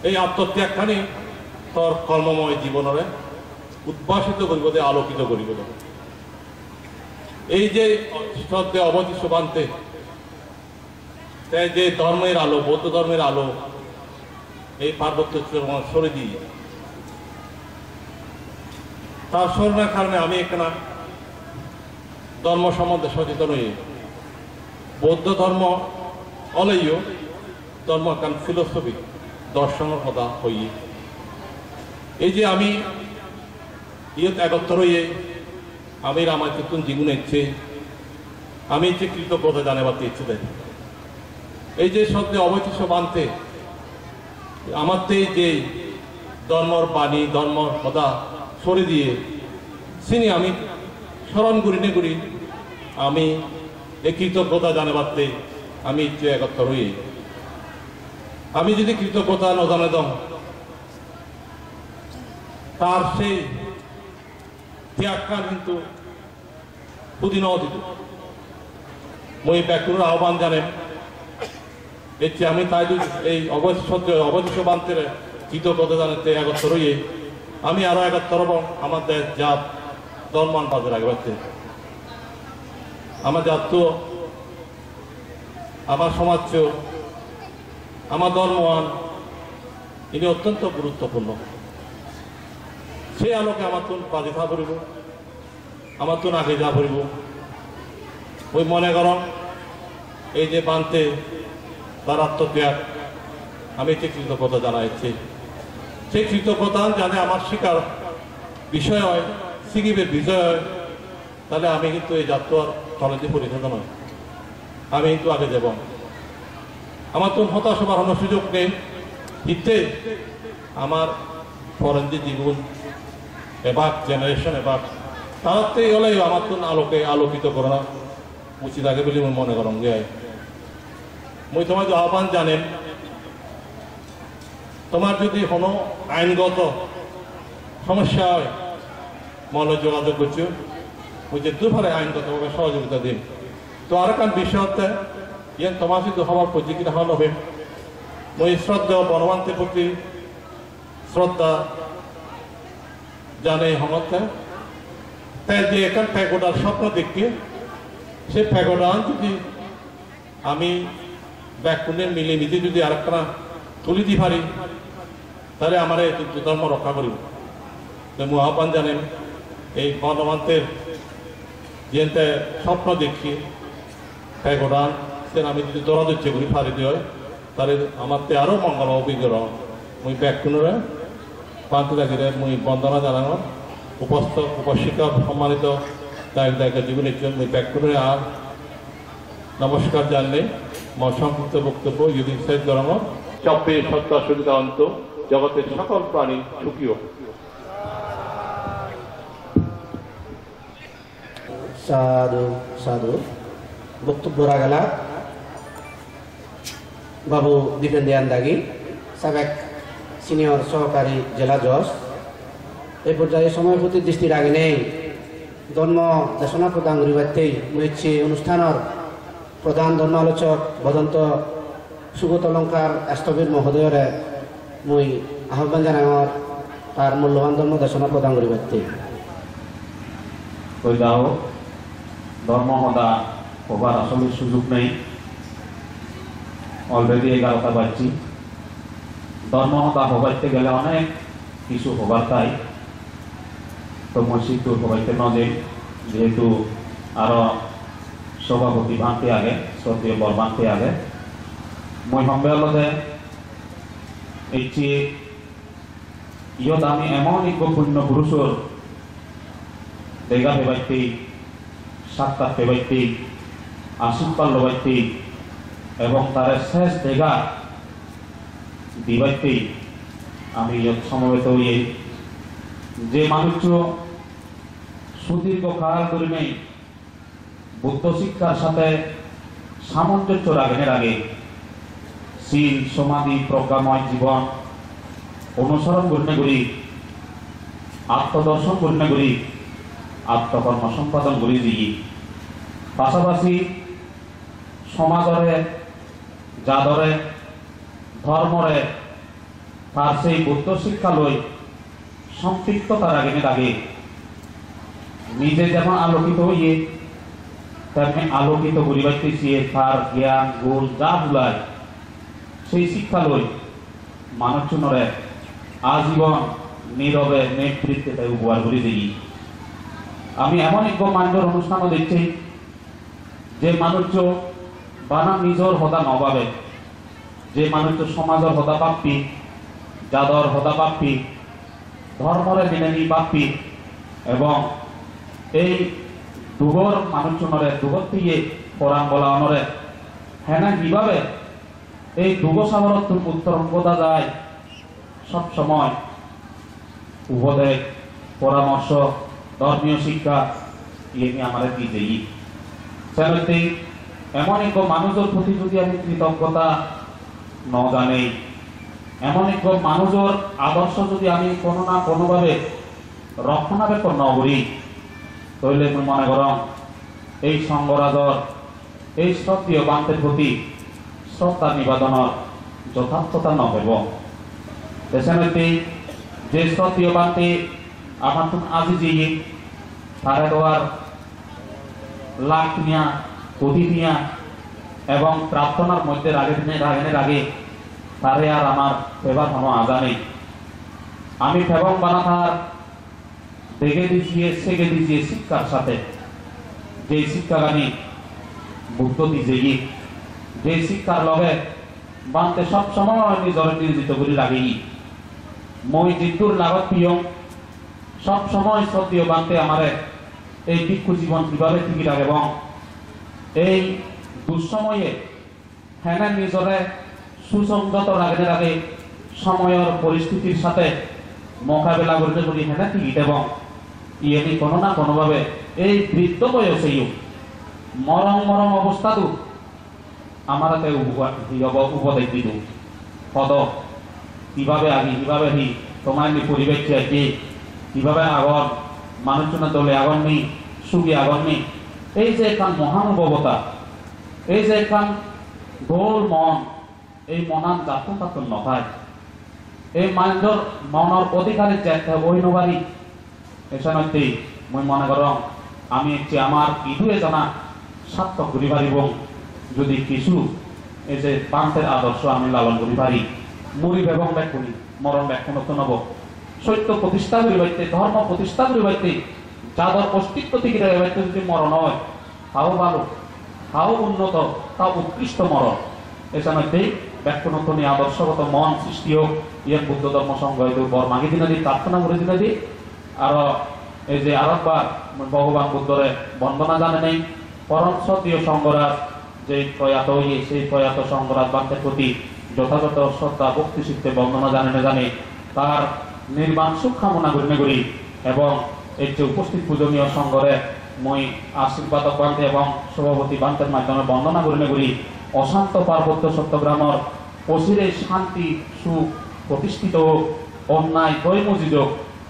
এই আত্মত্যাগখানি তোর কর্মময় জীবনরে উদ্ভাসিত করিব দে আলোকিত করিব। এই যে শ্রদ্ধে অবৈতস্য বান্তে যে ধর্মের আলো বৌদ্ধ ধর্মের আলো এই পার্বত্য সরে দিয়ে তার স্মরণের কারণে আমি এখানে ধর্ম সম্বন্ধে সচেতন হই। বৌদ্ধ ধর্ম অলইও ধর্ম কারণ ফিলোসফি দর্শনের কথা হই। এই যে আমি ইয়ত একত্র হইয়ে আমি আমার নতুন জীবন ইচ্ছে আমি যে কৃতজ্ঞতা জানাবার ইচ্ছে দেয়। এই যে সত্যি অবৈতস্য বানতে আমার যে ধর্মর বাণী ধর্মর কথা সরে দিয়ে চিনি আমি স্মরণ করি আমি এই কৃতজ্ঞতা জানাবারতে আমি ইচ্ছে একত্র হই। আমি যদি কৃতজ্ঞতা ন জানে দম তার সেই ত্যাগটা কিন্তু পুদিন দিত। মই ব্যাকুর আহ্বান জানেন এর আমি তাই এই অবৈতস্য বান্তের কৃতজ্ঞতা জানাতে একত্র হইয়ে আমি আরো একত্র আমাদের জাত ধর্মান বাজে রাখবে। আমার জাত আমার সমাজ আমার ধর্মওয়ান ইনি অত্যন্ত গুরুত্বপূর্ণ। সেই আলোকে আমার তুন বাজে থা পড়ব আমার তুন আগে যা পড়ব ওই মনে করম এই যে বানতে তার আত্মত্যাগ আমি যে কৃতজ্ঞতা জানাইছি সেই কৃতজ্ঞতা জানে আমার শিকার বিষয় হয় সিগিবের বিষয় হয় তাহলে আমি কিন্তু এই যাত্রার তলেতে পরিচালনা নয় আমি কিন্তু আগে যাব। আমার তো হতাশ হবার সুযোগ নেই ইতে আমার পরের যে জীবন এবার জেনারেশন এবার তাতে হলে আমার তো আলোকে আলোকিত করা উচিত আগে বলে আমি মনে করম যে মই তোমার যে আহ্বান জানেন তোমার যদি কোনো আইনগত সমস্যা হয় মনে যোগাযোগ করছো ওই যে দুপারে আইনগতভাবে সহযোগিতা দিন। তো আর কান বিষয় হতে ইয়ান তোমার যদি হওয়ার প্রতিক্রিয়া হল হবে মই শ্রদ্ধা বনবান্তের প্রতি শ্রদ্ধা জানে হমতে তাই যে এখান প্যাগোডার স্বপ্ন দেখতে সে প্যাগোডা যদি আমি ব্যাকুণের মিলেমিশে যদি আরেকটা তুলি দি পারি তাহলে আমার ধর্ম রক্ষা করিব। মু আহ্বান জানেন এই বনবান্তের যে স্বপ্ন দেখি প্যাগোডা সে আমি যদি দৌড়াদৌড়ি করি ফারি দিয়ে তাহলে আমার আরও মঙ্গল অভিজ্ঞ মুই ব্যাকুণরে পান্তে থাকিলে মুই বন্দনা জানানো উপস্থিত সম্মানিত দায়িত্ব জীবনের জন্য মুই ব্যাকুণরে আর নমস্কার জানলে সংক্ষিপ্ত বক্তব্য যদি শেষ ধর্ম চব্বে সত্য সুবিধা অন্ত জগতের সকল প্রাণী সুখী হোক। সাধু সাধু বক্তব্য রাখলা বাবু দীপেন দিয়ান দাগি সাবেক সিনিয়র সহকারী জেলা জজ এই পর্যায়ে সময় প্রতি দৃষ্টি রাখি নেই ধর্ম দেশনা প্রদান করিবার্তেই মৃত্যু অনুষ্ঠানের প্রধান ধর্ম আলোচক বদন্ত সুগত অলঙ্কার স্থবির মহোদয়রে মুই আহ্বান জানাঙর তার মূল্যবান ধর্ম দেশনা প্রদান করিবার্তে ওই দাও ধর্ম হদা হবার আসলে সুযোগ নেই অলরেডি 11টা বাজছি ধর্ম হদা হবাইতে গেলে অনেক কিছু হবার তাই তো মসজিদ হবাইতে নজে যেহেতু আরো সভাপতি ভাঙতে আগে শ্রদ্ধীয় বর ভাঙতে আগে মই সম্বেলতে এইটি ইয়ত আমি এমন এক পুণ্য পুরুষর দেখা পেবাইতে সাতটা পেবাইতে আশীর্বাদ লবাইতে এবং তার শেষ দেখা দিবাইতে আমি ইয়ত সমবেত হইয়ে যে মানুষ সুদীর্ঘ কাল করে নেই বুদ্ধ শিক্ষার সাথে সামঞ্জস্য রাখেনের আগে শীল সমাধি প্রজ্ঞাময় জীবন অনুসরণ করতে করি আত্মদর্শন করতে করি আত্মকর্ম সম্পাদন করি দিই পাশাপাশি সমাজরে জাদরে ধর্মরে তার সেই বুদ্ধ শিক্ষা লই সম্পৃক্ততার আগে নিজে যেমন আলোকিত হইয়ে তেমনি আলোকিত করিবাইতেছি তার জ্ঞান গুণ যা ভুলায় সেই শিক্ষা লই মানুষজনরে আজীবন নীরবে নেতৃত্বে তাই উপহার করে দিই আমি এমন এক মাইন্ডর অনুষ্ঠানও দেখছি যে মানুষ বানা নিজর হদা নবাবে যে মানুষ সমাজের হদা পাপ্পি জাদর হদা পাপ্পি ধর্মরে মেনে পাপ্পি এবং এই দুগর মানুষজনরে দুগর দিয়ে কোরআন বলা অনরে হ্যাঁ কিভাবে এই দুগ সাগরত উত্তরণ বোঝা যায় সব সময় উপদেশ পরামর্শ ধর্মীয় শিক্ষা ইয়ে নিয়ে আমার দিতেই সেমতে এমন এক মানুষের প্রতি যদি আমি কৃতজ্ঞতা ন জানি এমন এক মানুষের আদর্শ যদি আমি কোনো না কোনোভাবে রক্ষণাবেক্ষণ ন করি তাহলে আমি মনে করম এই সংঘরাজর এই সক্রিয় বান্তের প্রতি শ্রদ্ধা নিবেদনের যথার্থতা নহব সেমতে যে সক্রিয় বান্তে আমার তুমি আজি যে তারা দেওয়ার লাখ নিয়া কোটি নিয়া এবং প্রার্থনার মধ্যে রাগেনের আগে তারে আর আমার ফেবার কোনো আজা নেই আমি ফেবং বানাথার দেখে দিছিয়ে সেগে দিছিয়ে শিক্ষার সাথে যে শিক্ষাগানি বুদ্ধ দিছে যে শিক্ষার লগে বানতে সব সময় নিজর নিয়োজিত করে লাগেই মই জিতুর লাগত পিয়ং সব সময় সত্যিও বানতে আমারে এই ভিক্ষু জীবন কিভাবে ঠিকই লাগে এবং এই দুঃসময়ে হ্যাঁ নিজরে সুসংগত রাখতে রাখে সময়ের পরিস্থিতির সাথে মোকাবেলা করতে করি হ্যাঁ ঠিকই এবং ইয়ে কোনো না কোনোভাবে এই বৃদ্ধ বয়সেও মরম অবস্থাটো আমার উপদেশ দিল পদ কিভাবে আগে কিভাবে হি তোমার পরিবেশ চাইছে কিভাবে আগর মানুষজনের দলে আগর নেই সুখী আগর নেই এই যে এখান মহানুভবতা এই যে এখান গোল মন এই মনান জাতন তাতন নথায় এই মাইন্ডর মনের অধিকারী যে বই নবারি এসনতেই মই মনে করম আমি আমার ইদুয়ে জানা সার্থক করি পারিব যদি কিছু এই যে পান্থের আদর্শ আমি লালন করি পারি মুড়ি এবং ব্যাকুনি মরণ ব্যাখ্যা নতুন নব সত্য প্রতিষ্ঠা করিবাইতে ধর্ম প্রতিষ্ঠা করিবাইতে যাদের অস্তিত্ব থেকে রাখবাইতে যদি মরণ হয় তাও ভালো তাও উন্নত তাও উৎকৃষ্ট মরণ এসনতেই ব্যাখ্যা নতুন আদর্শগত মন সৃষ্টি হোক ইয়ার বুদ্ধ ধর্ম সংঘ বর মাগি দিনা দি প্রার্থনা করে দিনা দি আর এই যে আরেকবার ভগবান বুদ্ধরে বন্দনা জানে নেই পরম সতীয় সংঘরাজ যে প্রয়াত হইয়ে সেই প্রয়াত সংঘরাজ বান্তের প্রতি যথাযথ শ্রদ্ধা ভক্তি শিখতে বন্দনা জানে তার নির্বাণ সুখ কামনা করি এবং এই যে উপস্থিত পূজনীয় সংঘরে মই আশীর্বাদক বান্তে এবং সভাপতি বান্তের মাধ্যমে বন্দনা করি অশান্ত পার্বত্য চট্টগ্রামের অচিরে শান্তি সুখ প্রতিষ্ঠিত অন্যায় দৈমজিত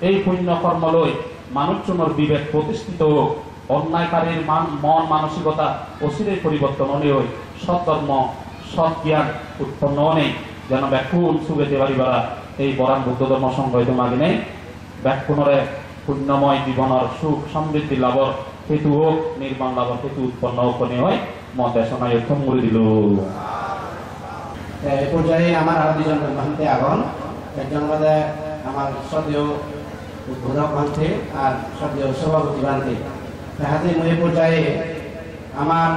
এই পুণ্য কর্মলৈ মানুষজনের বিবেক প্রতিষ্ঠিত অন্যায়কারীর মন মানসিকতা অচিরে পরিবর্তন হলেও সৎকর্ম সৎ জ্ঞান উৎপন্ন নেই যেন ব্যাকুল সুগেতে বাড়িবারা এই বরান বুদ্ধ ধর্ম সংগঠিত মাগিনে ব্যাকুণরে পুণ্যময় জীবনের সুখ সমৃদ্ধি লাভর হেতু হোক নির্মাণ লাভর হেতু উৎপন্ন উপনে হয় মদেশনায় থমুরি দিল। এই পর্যায়ে আমার আরো দুজন ভান্তে আগন একজন বাদে আমার সদীয় উদ্বোধক ভান্তে আর সদীয় সভাপতি ভান্তে তাহাতে এই পর্যায়ে আমার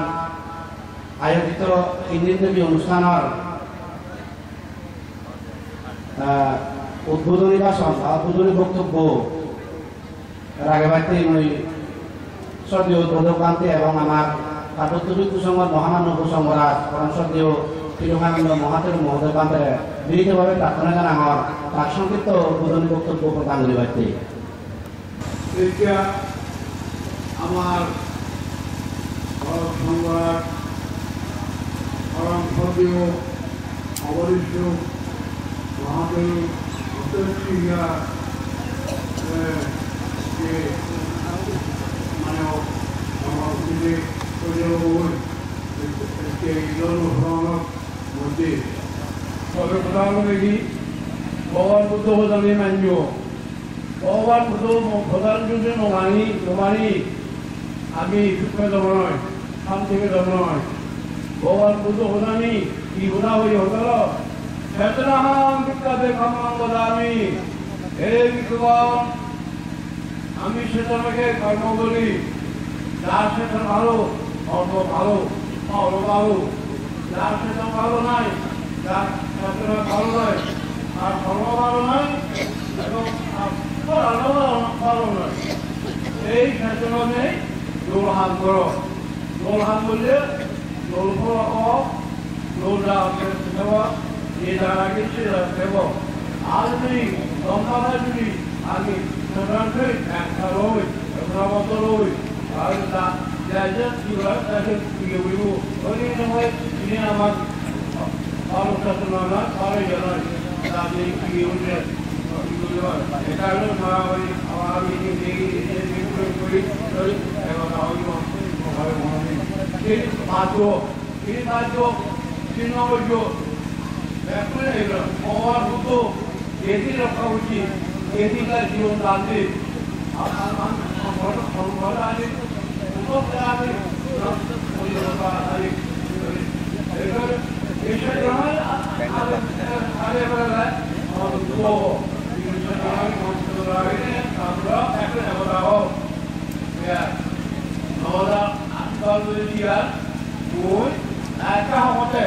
আয়োজিত 3 দিনব্যাপী অনুষ্ঠানের উদ্বোধনী ভাষণ উদ্বোধনী বক্তব্য রাগে মই সদীয় উদ্বোধক ভান্তে এবং আমার পার্বত্য ভিক্ষু সংঘর মহামান্য উপসংঘরাজ পরম সদীয় তিরোহানন্দ মহাতের মহোদয় বান্তে বিনীতভাবে প্রার্থনা জানানোর তার সংক্ষিপ্ত উদ্বোধনী বক্তব্য প্রদান করিবাতে আমার সংঘরাজ পরম সদীয় অবরিষ্ঠ মহাদেব উত্তরক্রিয়া যে মানে আমার মধ্যে সর্বপ্রধান ভগবান বুদ্ধ প্রধানে মান্য ভগবান বুদ্ধ প্রধান যদি নমানি আমি সূক্ষ্ম ধর্ম নয় শান্তিকে ধর্ম নয় ভগবান বুদ্ধ প্রধানী কি গুণা হই হতল চেতনাহাং বিজ্ঞাতে কামাং বদামি হে বিজ্ঞান আমি চেতনাকে কর্ম করি যার চেতন ভালো অর্থ ভালো অর্থ ভালো যার চেতন ভালো নাই যার চেতনা ভালো নয় আর কর্ম ভালো নয় এবং ভালো নয় এই চেতনা নেই দোল হাত করো দোল হাত বললে দোল দোল দেওয়া যে যারা গেছে দেব আর যদি লম্বা যদি আমি একটা রই একটা মতো রই আর আমার ভালো চেতনা না ভালো জানাই তাদের কি উঠে এটা হলো আমি করি এবং এটি রক্ষা উচিত এটি তার জীবন দাঁড়িয়ে একটা হতে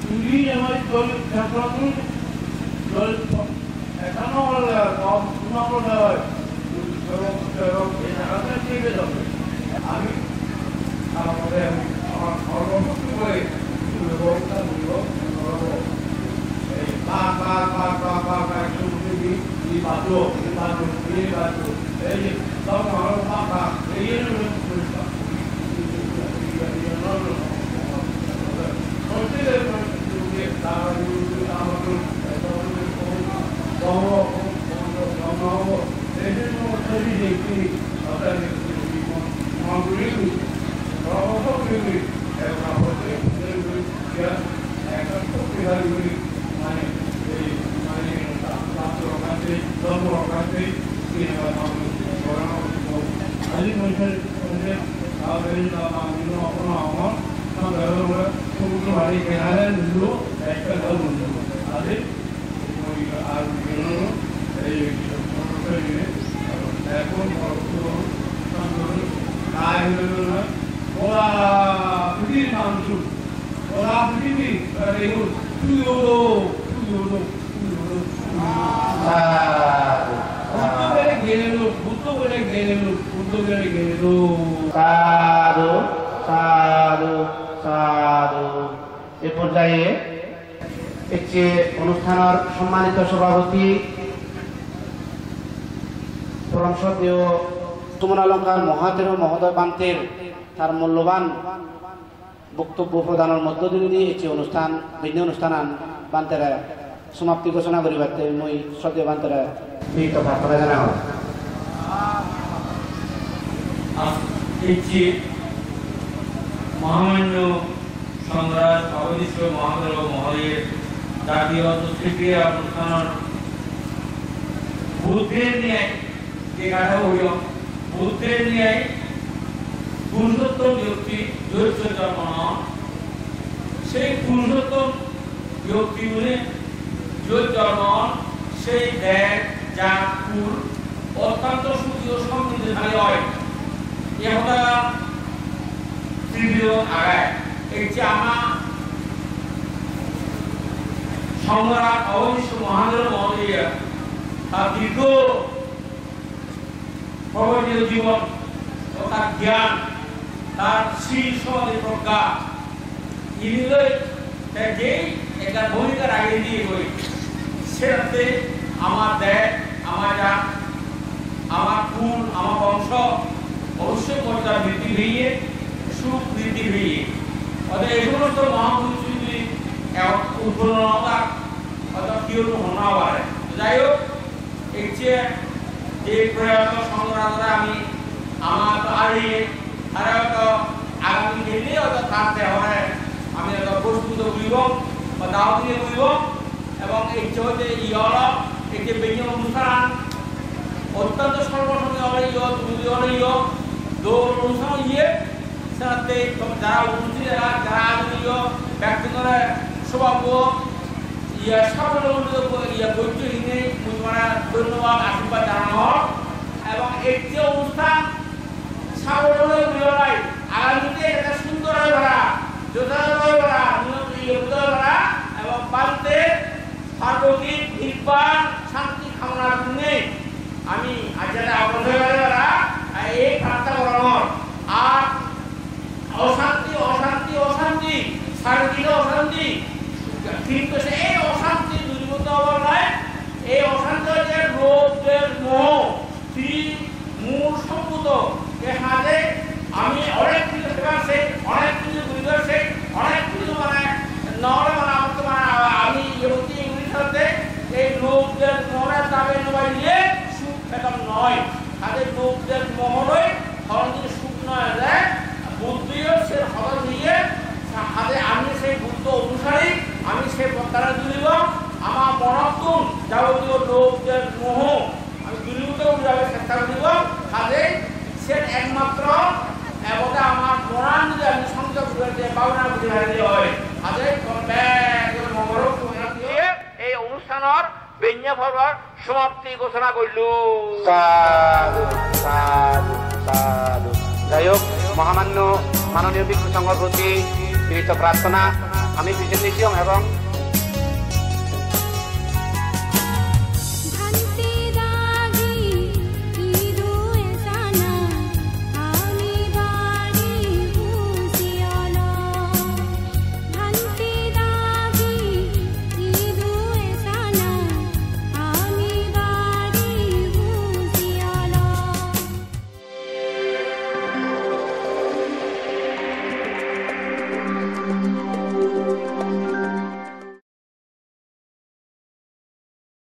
চুরি আমার দল এখানে আমি আমাদের আমার সর্বশক্তি করে এ পর্যায়ে অনুষ্ঠানের সম্মানিত সভাপতি পরম শ্রদ্ধেয় সুমন অলঙ্কার মহাতের মহোদয় বান্তের তার মূল্যবান বক্তব্য প্রদানের মধ্য দিয়ে এই অনুষ্ঠান ভিন্ন অনুষ্ঠান বান্তেরা সমাপ্তি ঘোষণা করিবাতে মই শ্রদ্ধেয় বান্তেরা বিনীত প্রার্থনা জানা হয়। মহামান্য সংগ্রাম অবদিষ্ট মহাদেব মহোদয়ের জাতীয় অন্তঃক্রিয়া অনুষ্ঠান বুদ্ধের নিয়ে যে কথা হইল বুদ্ধের নিয়ে পুরুষোত্তম ব্যক্তি জৈব জন্ম সেই পুরুষোত্তম ব্যক্তিগুলি জৈব জন্ম সেই দেশ জাতপুর অত্যন্ত সুখী ও সমৃদ্ধশালী হয় এটা তীব্র আগায় এই যে আমার সংগ্রাম অবদিষ্ট মহাদেব মহোদয় তার দীর্ঘ প্রবর্তিত জীবন ও তার জ্ঞান তার শীল সমাধি প্রজ্ঞা ইনিলৈ যেই একটা ভূমিকার আগে দিয়ে হই সেটাতে আমার দেশ আমার জাত আমার কুল আমার বংশ অবশ্যই মর্যাদা বৃদ্ধি হইয়ে সুখ বৃদ্ধি হইয়ে অর্থাৎ এই সমস্ত মহাপুরুষগুলি উৎপন্ন হওয়ার অর্থাৎ কেউ হওয়া পারে যাই হোক এই যে প্রয়াস সংগ্রামরা আমি আমার হারিয়ে আর আগামী দিনে অর্থাৎ থাকতে হয় আমি প্রস্তুত হইব বা দাও দিয়ে হইব এবং এই হচ্ছে ইয়ল এই যে বিভিন্ন অনুষ্ঠান অত্যন্ত সর্বসঙ্গে অনেক তুমি অনেক দৌড় অনুষ্ঠান ইয়ে সাথে যারা উপস্থিত যারা আদরণীয় ব্যক্তিগত স্বভাব ইয়া সকল ইয়া বৈঠকে ধন্যবাদ আশীর্বাদ জানানো এবং এই যে অনুষ্ঠান সাবলীল বিলয় আগামীতে একটা সুন্দর হয়ে ভরা যথাযথ হয়ে ভরা ভরা এবং বাড়িতে সার্বজনীন নির্বাণ শান্তি কামনার জন্য আমি আজ আবদ্ধ হয়ে ভরা এই প্রার্থনা করানোর আর অশান্তি অশান্তি অশান্তি শারীরিক অশান্তি কিন্তু এই অশান্তি দূরীভূত হওয়ার নয় এই অশান্তি হচ্ছে রোগের মোহ মূল সম্ভূত এর হাতে আমি অনেক কিছু শেখাচ্ছি অনেক কিছু বুঝাচ্ছি অনেক কিছু মানে নরে মানে আমার তো মানে আমি ইংলিশ সাথে এই রোগের মোহরের দাবি নয় নিয়ে সুখ পেতাম নয় তাদের রোগের মোহরই সরঞ্জিত সুখ নয় যায় বুদ্ধিও সে হল দিয়ে হাতে আমি সেই বুদ্ধ অনুসারী আমি সেই প্রত্যারা তুলিব আমার মনতুন যাবতীয় লোকদের মোহ আমি দূরীভূত যাবে চেষ্টা করিব হাতে সে একমাত্র এবং আমার মরান যদি আমি সংযোগ করে পাওনা বুঝি হারিয়ে হয় হাতে এই অনুষ্ঠানের বেঞ্জা পর্বর সমাপ্তি ঘোষণা করল। যাই হোক মহামান্য মাননীয় ভিক্ষু সংঘর প্রতি বিনীত প্রার্থনা আমি প্রেজেন্টেশন এবং